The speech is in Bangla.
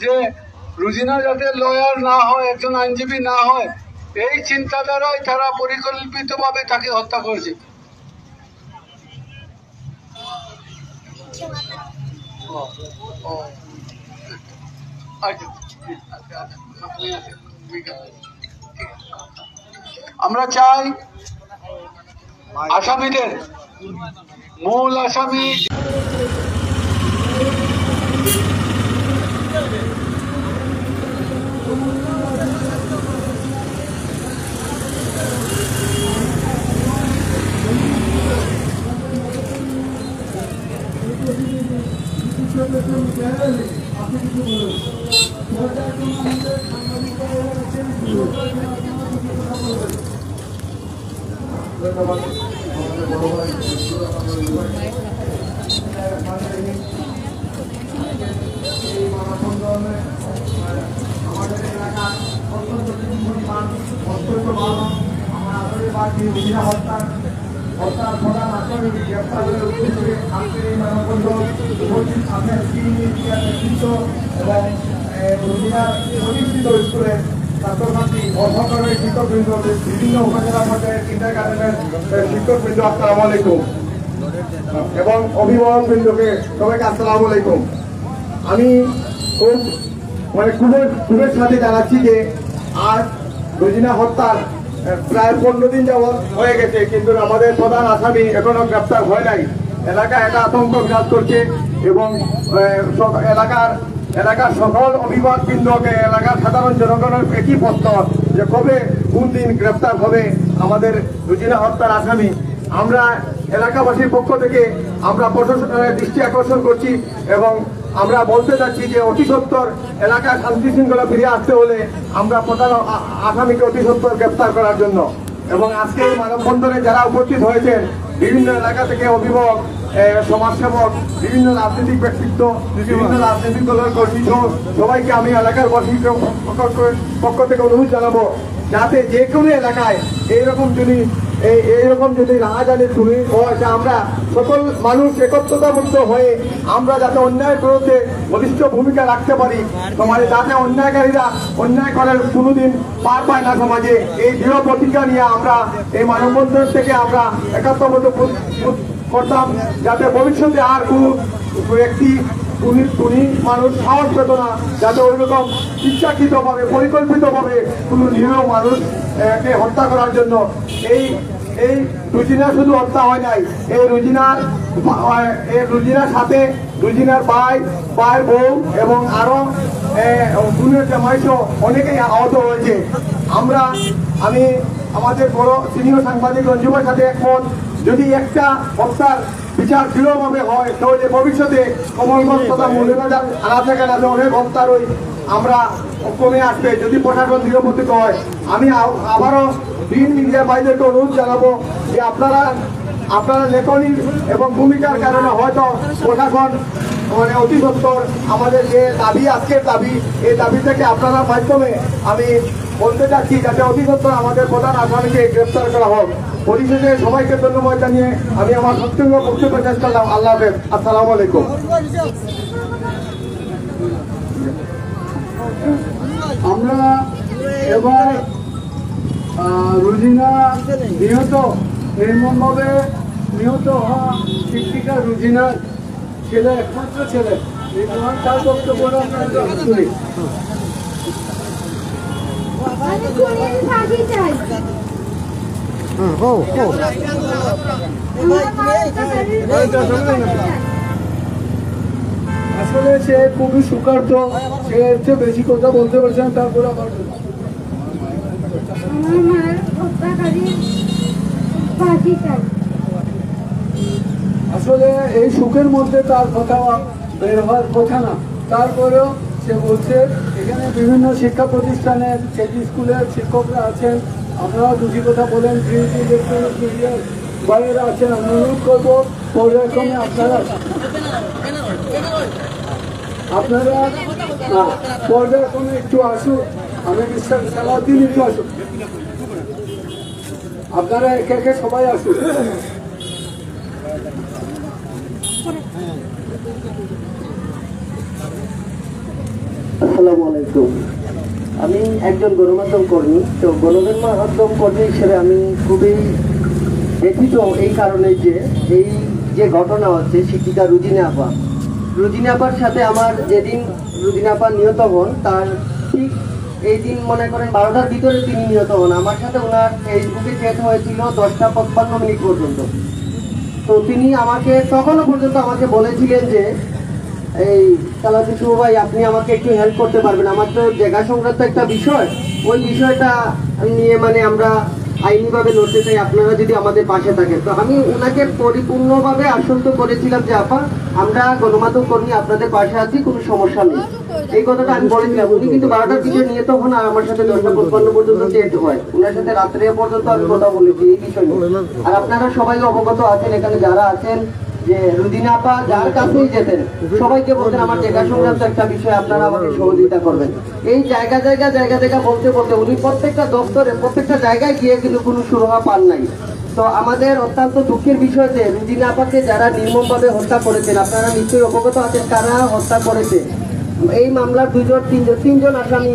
যে রুজিনা যাতে লয়ার না হয়, একজন আইনজীবী না হয়, এই চিন্তাধারায় তারা পরিকল্পিতভাবে তাকে হত্যা করেছে। আমরা চাই আসামিদের, মূল আসামি বিভিন্ন উপজেলা পর্যায়ের কিন্ডারগার্টেনের শিক্ষকবৃন্দ আসসালামু আলাইকুম এবং অভিভাবক বৃন্দকে সবাইকে আসসালামু আলাইকুম। আমি খুবই সাথে জানাচ্ছি যে আজ রুজিনা হত্যার প্রায় 15 দিন যাবৎ হয়ে গেছে, কিন্তু আমাদের প্রধান আসামি এখনো গ্রেপ্তার হয় নাই। এলাকায় একটা আতঙ্ক বিরাজ করছে এবং এলাকার সকল অভিভাবকবৃন্দকে, এলাকার সাধারণ জনগণের একই প্রশ্ন যে কবে কোন দিন গ্রেপ্তার হবে আমাদের রুজিনা হত্যার আসামি। আমরা এলাকাবাসীর পক্ষ থেকে আমরা প্রশাসনের দৃষ্টি আকর্ষণ করছি এবং আমরা বলতে চাচ্ছি যে অতি সত্বর এলাকার শান্তি শৃঙ্খলা ফিরে আসতে হলে আমরা প্রধান আসামিকে অতি সত্বর গ্রেপ্তার করার জন্য এবং আজকে এই মানববন্ধনে যারা উপস্থিত হয়েছেন বিভিন্ন এলাকা থেকে অভিভাবক, সমাজসেবক, বিভিন্ন রাজনৈতিক ব্যক্তিত্ব, বিভিন্ন রাজনৈতিক দলের কর্মী সবাইকে আমি এলাকার বাসীর পক্ষ থেকে অনুরোধ জানাবো যাতে যে কোনো এলাকায় এইরকম যদি রাহাজানি শুনি হয়, আমরা সকল মানুষ একত্রতাবদ্ধ হয়ে আমরা যাতে অন্যায়ের বিরুদ্ধে বলিষ্ঠ ভূমিকা রাখতে পারি সমাজে, যাতে অন্যায়কারীরা অন্যায় করার কোনোদিন পার পায় না সমাজে। এই দৃঢ় প্রতিজ্ঞা নিয়ে আমরা এই মানববন্ধন থেকে আমরা একাত্মবদ্ধ করতাম যাতে ভবিষ্যতে আর কোনো ব্যক্তি মানুষ সাহস পেত না যাতে ওইরকম ইচ্ছাকৃতভাবে পরিকল্পিতভাবে কোনো নিরীহ মানুষকে হত্যা করার জন্য। এই রুজিনা শুধু হত্যা হয় নাই, এই রুজিনার সাথে রুজিনার ভাইয়ের বউ এবং আরো বোনের জামাইসহ অনেকেই আহত হয়েছে। আমি আমাদের বড় সিনিয়র সাংবাদিক রঞ্জুমের সাথে একমত, যদি একটা হত্যার বিচার দৃঢ়ভাবে হয় তাহলে ভবিষ্যতে কমলগঞ্জ তথা মৌলভীবাজার আনাচে অনেক হত্যার আমরা কমে আসবে যদি প্রশাসন দৃঢ়প্রতিজ্ঞ হয়। আমি আবারও মিডিয়ার ভাইদেরকে অনুরোধ জানাবো যে আপনারা লেখনী এবং ভূমিকার কারণে হয়তো প্রশাসন অতি সত্বর আমাদের যে দাবি, আজকের দাবি, এই দাবি থেকে আপনারা মাধ্যমে আমি বলতে চাচ্ছি যাতে অতি সত্বর আমাদের প্রধান আসামিকে গ্রেপ্তার করা হোক। পরিশেষে সবাইকে ধন্যবাদ জানিয়ে আমি আমার বক্তব্য শেষ করলাম। আল্লাহ হাফেজ, আসসালামু আলাইকুম। আমরা এবার রুজিনা নির্মমভাবে নিহত হওয়া শিক্ষিকা রুজিনার ছেলে, একমাত্র ছেলে, তার বক্তব্য শুনি। আসলে সে খুবই সুকার্ত, সে এর চেয়ে বেশি কথা বলতে পারছে না। তারপরে আবার আসলে এই সুখের মধ্যে তার কথা বের হওয়ার কথা না, তারপরেও সে বলছে এখানে বিভিন্ন শিক্ষা প্রতিষ্ঠানের কেজি স্কুলের শিক্ষকরা আছেন, আপনারা দুটি কথা বলেন, বাইরেরা আছেন। আমি অনুরোধ করবো পর্যায়ক্রমে আপনারা পর্যায়ক্রমে একটু আসুন। আমি বিশ্বাস সালাউদ্দিন একটু আসুন, আপনারা একে একে সবাই আসুন। আসসালামু আলাইকুম। আমি একজন গণমাধ্যম কর্মী। তো গণমাধ্যম কর্মী হিসেবে আমি খুবই ব্যথিত এই কারণে যে এই যে ঘটনা হচ্ছে শিক্ষিকা রুজিনা আপার সাথে আমার যেদিন রুজিনা আপা নিহত হন তার ঠিক এই দিন মনে করেন 12টার ভিতরে তিনি নিহত হন। আমার সাথে ওনার ফেসবুকে চ্যাট হয়েছিল 10টা 55 মিনিট পর্যন্ত। তো তিনি আমাকে তখনও পর্যন্ত আমাকে বলেছিলেন যে এই সালাউদ্দিন শুভ ভাই, আপনি আমাকে একটু হেল্প করতে পারবেন, আমার তো জায়গা সংক্রান্ত একটা বিষয়, ওই বিষয়টা নিয়ে মানে আমরা আইনিভাবে লড়তে চাই, আপনারা যদি আমাদের পাশে থাকেন। তো আমি ওনাকে পরিপূর্ণভাবে আশ্বস্ত করেছিলাম যে আপা, আমরা গণমাধ্যম কর্মী আপনাদের পাশে আছি, কোনো সমস্যা নেই, এই কথাটা আমি বলেছিলাম। উনি কিন্তু 12টার দিকে নিয়ে তখন আর আমার সাথে 10টা 55 পর্যন্ত চেট হয়, ওনার সাথে রাত্রে পর্যন্ত আমি কথা বলেছি এই বিষয় নিয়ে। আর আপনারা সবাই অবগত আছেন, এখানে যারা আছেন, যে রুজিনা আপা যার কাছেই যেতেন সবাইকে বলতেন আমার জায়গা সংক্রান্ত একটা বিষয় আপনারা আমাকে সহযোগিতা করবেন। এই জায়গা জায়গা বলতে বলতে উনি প্রত্যেকটা দপ্তরে প্রত্যেকটা জায়গায় গিয়ে কিন্তু কোনো সুরাহা পান নাই। তো আমাদের অত্যন্ত দুঃখের বিষয় যে রুজিনা আপাকে যারা নির্মমভাবে হত্যা করেছেন, আপনারা নিশ্চয়ই অবগত আছেন কারা হত্যা করেছে। এই মামলার তিনজন আসামি।